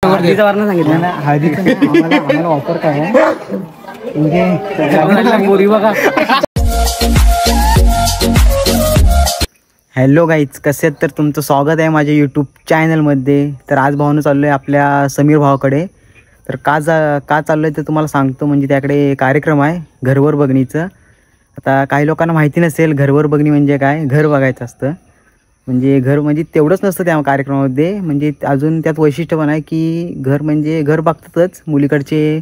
हळदीचा वर्ण सांगितलं ना, हळदीचं आम्हाला ऑफर काय आहे म्हणजे बघा. हॅलो गाईज, कसे आहेत? तर तुमचं स्वागत आहे माझ्या यूट्यूब चॅनलमध्ये. तर आज भावानं चाललो आहे आपल्या समीर भावाकडे. तर का चाललो आहे ते तुम्हाला सांगतो. म्हणजे त्याकडे कार्यक्रम आहे घरवर बघणीचं. आता काही लोकांना माहिती नसेल घरवर बघणी म्हणजे काय. घर बघायचं असतं म्हणजे घर म्हणजे तेवढंच नसतं त्या कार्यक्रमामध्ये. म्हणजे अजून त्यात वैशिष्ट्य पण आहे की घर म्हणजे घर बघतातच, मुलीकडचे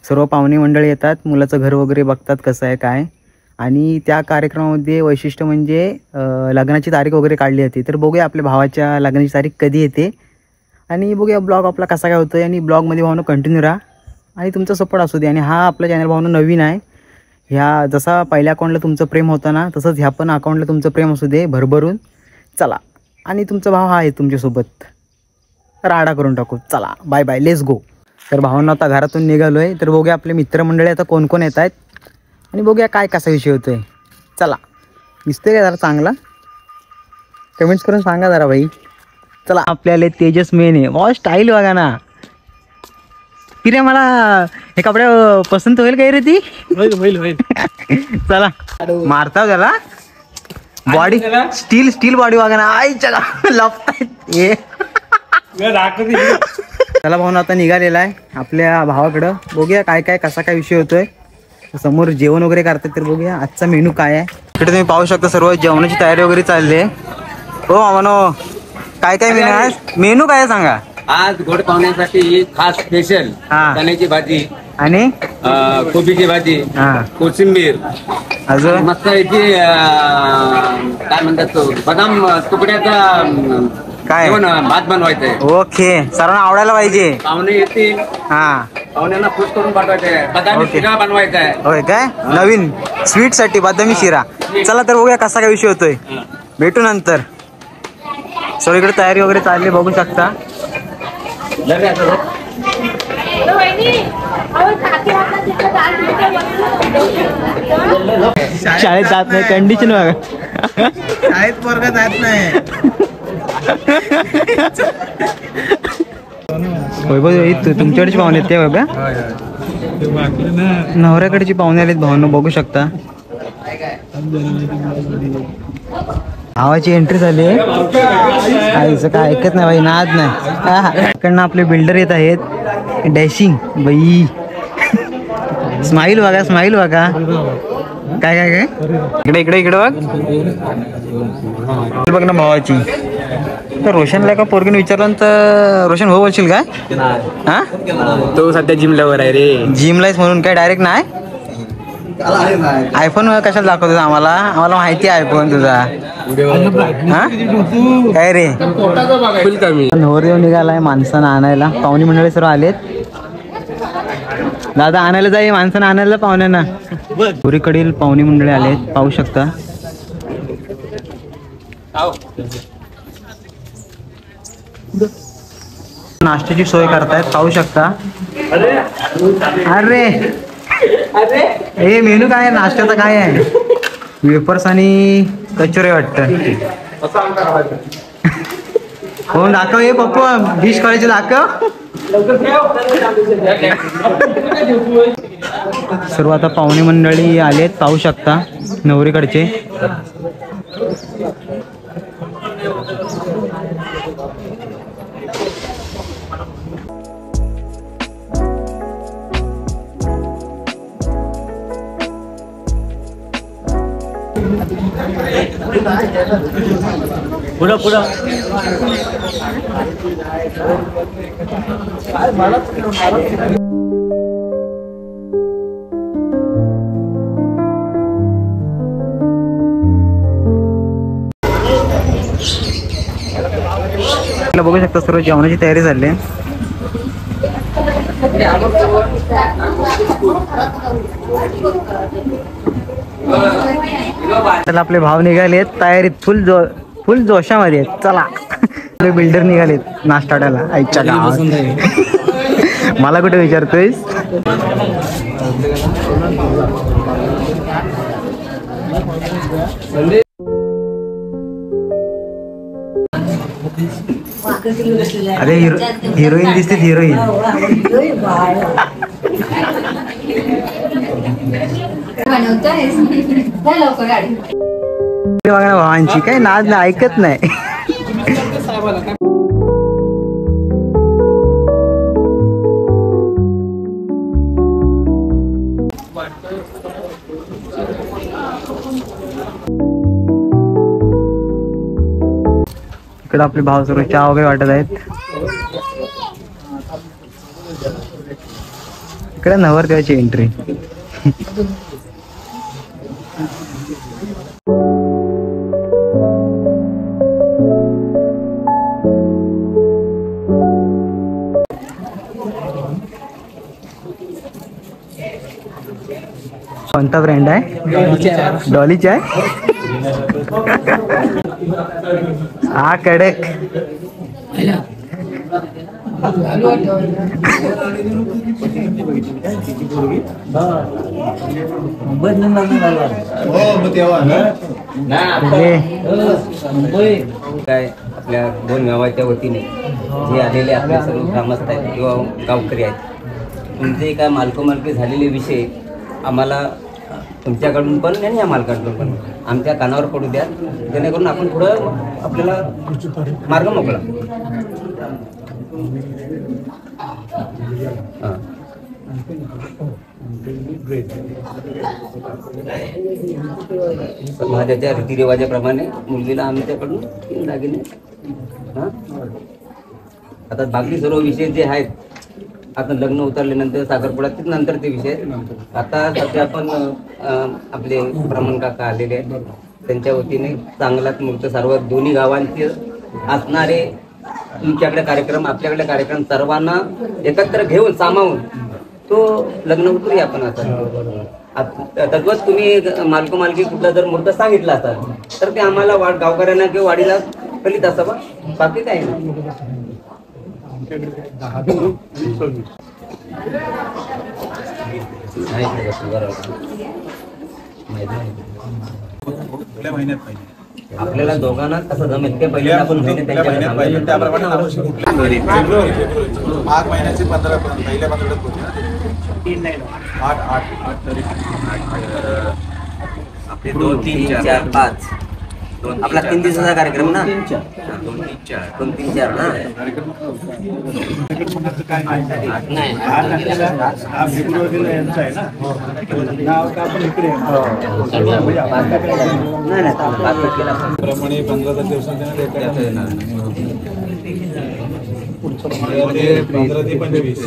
सर्व पाहुणे मंडळी येतात, मुलाचं घर वगैरे बघतात कसं आहे काय. आणि त्या कार्यक्रमामध्ये वैशिष्ट्य म्हणजे लग्नाची तारीख वगैरे काढली होती. तर बघूया आपल्या भावाच्या लग्नाची तारीख कधी येते आणि बघूया ब्लॉग आपला कसा काय होतो आहे. आणि ब्लॉगमध्ये भावनं कंटिन्यू राहा आणि तुमचा सपोर्ट असू दे. आणि हा आपला चॅनल भावनं नवीन आहे. ह्या जसा पहिल्या अकाउंटला तुमचं प्रेम होतं ना, तसंच ह्या पण अकाउंटला तुमचं प्रेम असू दे भरभरून. चला, आणि तुमचा भाव हा आहे तुमच्यासोबत, राडा करून टाकू. चला बाय बाय, लेट्स गो. तर भावांना आता घरातून निघालो आहे. तर बघूया आपले मित्रमंडळी आता कोण कोण येत आहेत आणि बघूया काय कसा विषय होतो आहे. चला, दिसतोय का जरा चांगला? कमेंट्स करून सांगा जरा भाई. चला, आपल्याला तेजस मेन आहे. वा स्टाईल बघा ना. फिरे मला हे कपडे पसंत होईल काय रे? ती होईल चला मारता त्याला. बॉडी स्टील बॉडी बघा ना. आई चला लपतायत ये. त्याला भाऊन आता निघालेला आहे आपल्या भावाकडं. बघूया काय काय कसा काय विषय होतोय. समोर जेवण वगैरे करतात. तर बघूया आजचा मेनू काय आहे. इकडे तुम्ही पाहू शकता सर्व जेवणाची तयारी वगैरे चालली आहे. हो मामानो, काय काय मेनू आहे? मेनू काय सांगा. आज गोड पाहुण्यासाठी खास स्पेशल चण्याची भाजी आणि कोबीची भाजी, कोशिंबीर, अजून मस्त याची काय म्हणतात तो बदाम तुकड्याचा काय भात बनवायचंय. ओके, सर्वांना आवडायला पाहिजे. पाहुणे येतील, पाहुण्यांना खुश करून पाठवायचंय. बदामी शिरा बनवायचा आहे. होय काय? नवीन स्वीट साठी बदामी शिरा. चला तर बघूया कसा काय विषय होतोय. भेटू नंतर. सगळीकडे तयारी वगैरे चालली बघू शकता. शाळेत जात नाही कंडिशन बघा. शाळेत पोरगा जात नाही. तुमच्याकडची पाहुणे आहेत ते बघा. नवऱ्याकडची पाहुणे आलेत भावांनो, बघू शकता. भावाची एंट्री झाली. आईचं काय ऐकत नाही बाई, नाद नाही. इकडनं आपले बिल्डर येत आहेत. डॅशिंग बाई. स्माईल बघा, स्माईल बघा. काय काय काय इकडे इकडे इकडे बघ. बघ ना भावाची. तर रोशनला का पोरगीने विचारलं तर रोशन हो बोलशील काय? हा, तो सध्या जिमलावर आहे रे. जिमलाच म्हणून काय डायरेक्ट नाही. आयफोन कशाला दाखवतो आम्हाला? आम्हाला माहिती आहे आयफोन तुझा. हा काय रे? नवरदेव निघालाय माणसांना आणायला. पाहुणे मंडळी सर्व आलेत. दादा आणायला जाई माणसांना आणायला पाहुण्यांना. पुरीकडील पाहुणे मंडळी आलेत पाहू शकता. नाश्त्याची सोय करतायत पाहू शकता. अरे हे मेनू काय आहे? नाश्त्याचा काय आहे? वेफर्स आणि कचोरी वाटतं. हो दाखव. हे पप्पा डिश करायचे दाखव. सर्व आता पाहुणे मंडळी आलेत पाहू शकता नवरीकडचे. पुढं पुढं बघू शकता सर्व जेवणाची तयारी झाली आहे. चला आपले भाव निघालेत तयारीत फुल जोशामध्ये. चला बिल्डर निघालेत नाश्त्याला. आईच्या गावात मला कुठे विचारतोयस? अरे हिरोईन दिसते हिरोईन. बघा ना भावांची काय नाद ना ऐकत नाही. इकडे आपले भाव सर्व चहा वगैरे वाटत आहेत. इकडे नवरदेवाची एंट्री. कोणता ब्रँड आहे? डॉलीचा आहे. हा कडक. काय आपल्या दोन गावाच्या वतीने जे आलेले आपले सर्व ग्रामस्थ आहेत किंवा गावकरी आहेत, तुमचे काय मालकोमालकी झालेले विषय आम्हाला तुमच्याकडून पण आणि या मालकाकडून पण आमच्या कानावर पडू द्या, जेणेकरून आपण पुढं आपल्याला मार्ग मोकळा. समाजाच्या रीतिरिवाजाप्रमाणे मुलगीला आमच्याकडून 3 दागिने. आता बाकी सर्व विषय जे आहेत, आता लग्न उतरल्यानंतर साखरपुड्यात नंतर ते विषय. आता सध्या आपण आपले ब्राह्मण काका आलेले आहेत, त्यांच्या वतीने चांगलाच मूर्त सर्व दोन्ही गावांचे असणारे तुमच्याकडे कार्यक्रम, आपल्याकडे कार्यक्रम सर्वांना एकत्र घेऊन सामावून तो लग्न उतरूया आपण. आता तद्वत तुम्ही मालकोमालकी कुठला जर मूर्त सांगितला असाल तर ते आम्हाला गावकऱ्यांना किंवा वाडीला कळीत असावं, बाकी काय नाही. आपल्याला दोघांना कसं जमेल ते पहिले आपण महिन्यात त्याप्रमाणे माघ महिन्याचे 15 पर्यंत पहिल्या 8 तारीख आपले 2 3 4 5 आपला 3 दिवसाचा कार्यक्रम ना. 2 3 4 ना. प्रमाणे 15 दिवसांच्या 15 ते 25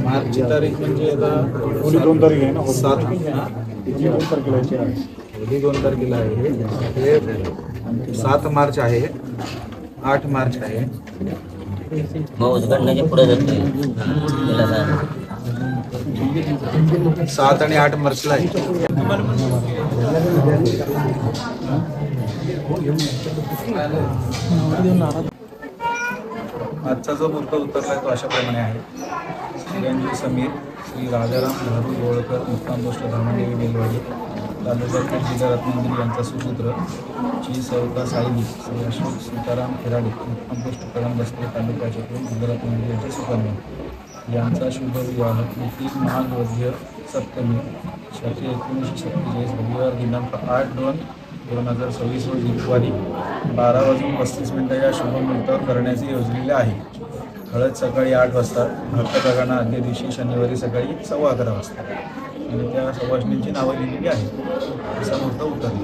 मार्चची तारीख म्हणजे आता 2 तारीख आहे ना. 7 तारखेला आहे. 7 मार्च आहे, 8 मार्च आहे. उद्घाटनाच्या पुढे जातोय 7 आणि 8 मार्चला आहे. आजचा जो मुहूर्त उतरला तो अशाप्रमाणे आहे. श्री समीर, श्री राजाराम नेहरू गोळकर, मुक्काम पोस्ट धर्मदेवी बेलवाडी, तालुका जिल्हा रत्नागिरी यांचा सुपुत्र श्री सौका साईली, श्री अशोक सीताराम खेराडे, मुक्काम पोस्ट कळंब बसते, तालुका चिपळूण, जिल्हा रत्नागिरी यांचे सुकन्या यांचा शुभ विवाह तिथी महागौध्य सप्तमी 1947 रविवार दिनांक 8/2/2026 रोजी दुपारी 12:35 या शुभ मुहूर्तावर करण्याचे योजलेले आहे. हळद सकाळी 8 वाजता, भक्तप्रगांना आदल्या दिवशी शनिवारी सकाळी 11:15 वाजता आणि त्या सवाष्णींची नावं लिहिलेली आहेत. असा मुहूर्त उतरला.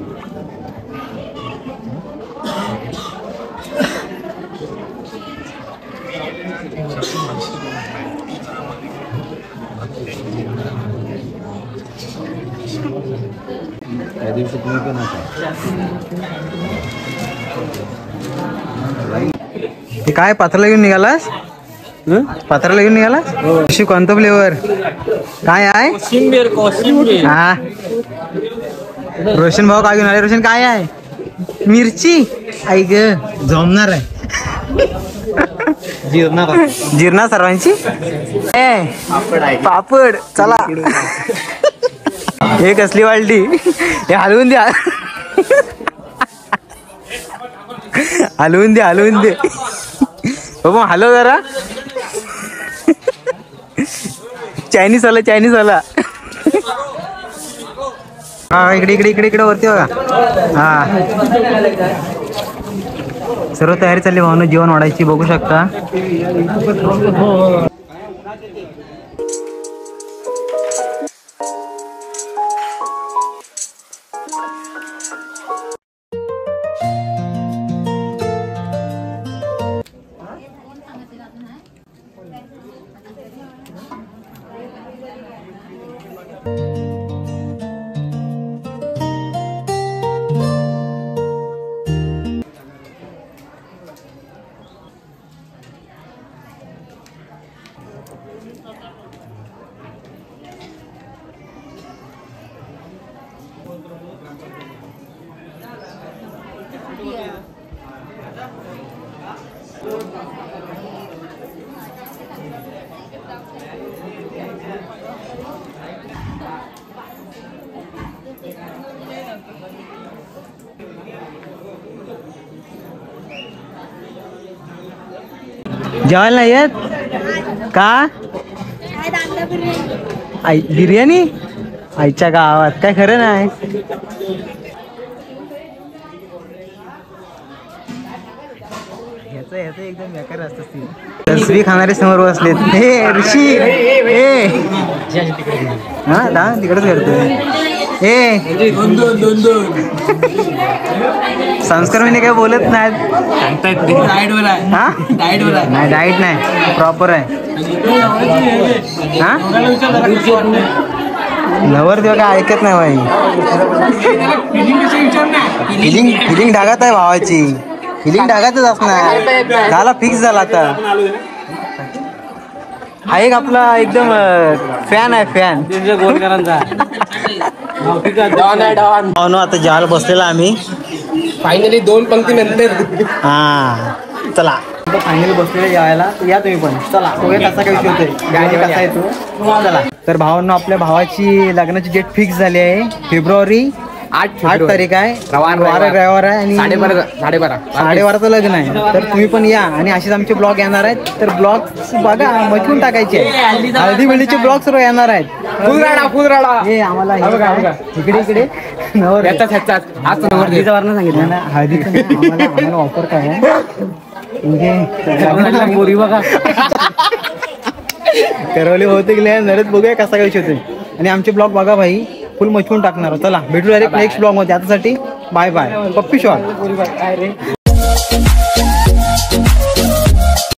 त्या दिवशी तुम्ही पण ते काय पत्राला घेऊन निघालास? पत्राला घेऊन निघालास? अशी कोणतं फ्लेवर काय आहे? हा रोशन भाऊ काय घेऊन आले? रोशन काय आहे? मिरची. आई ग जमणार आहे. जिरणार सर्वांची. पापड चला. हे कसली वालटी हे हलवून द्या हलवून दे बाबा हलव जरा चायनीज आला हा इकडे वरती बघा हा सर्व तयारी चालली भावना जेवण वाढायची बघू शकता. जेवायला नाही येत का आई बिर्याणी आईच्या गावात काय खरं नाही. ह्याचं एकदम बेकार असतं. तसबी खाणारे समोर बसलेत. हे ऋषी हा दा तिकडेच करतोय. संस्कार मी काय बोलत नाहीत. नाही डाएट नाही प्रॉपर आहे. हा नवर तेव्हा काय ऐकत नाही भाई. फिलिंग ढागात आहे भावाची. फिलिंग ढागातच असणार. झाला फिक्स झाला आता. हा एक आपला एकदम फॅन आहे फॅन. आता जेवायला बसलेला आम्ही फायनली 2 पंक्ती नंतर. हा चला फायनली बसलेले जेवायला. या तुम्ही पण चला बघूया कसा काय विषय होतोय गाडी कसा येतो. चला तर भावांनो आपल्या भावाची लग्नाची डेट फिक्स झाली आहे. फेब्रुवारी 8 तारीख आहे. रविवार आहे आणि 12:30 लग्न आहे. तर तुम्ही पण या आणि असेच आमचे ब्लॉग येणार आहेत. तर ब्लॉग बघा मजकून टाकायचे. हळदी मेहंदीचे ब्लॉग सर्व येणार आहेत. फुलराडा हे आम्हाला इकडे हळदीचा वर्ण सांगितलं ना. हळदीचं आम्हाला ऑफर काय आहे म्हणजे बोरी बघा करवली बहुतेक नरत बघूया कसा काय विषय होतोय. आणि आमचे ब्लॉग बघा भाई फुल मचवून टाकणार. चला भेटू डायरेक्ट नेक्स्ट ब्लॉग मध्ये. आतासाठी बाय बाय पप्पी शॉट.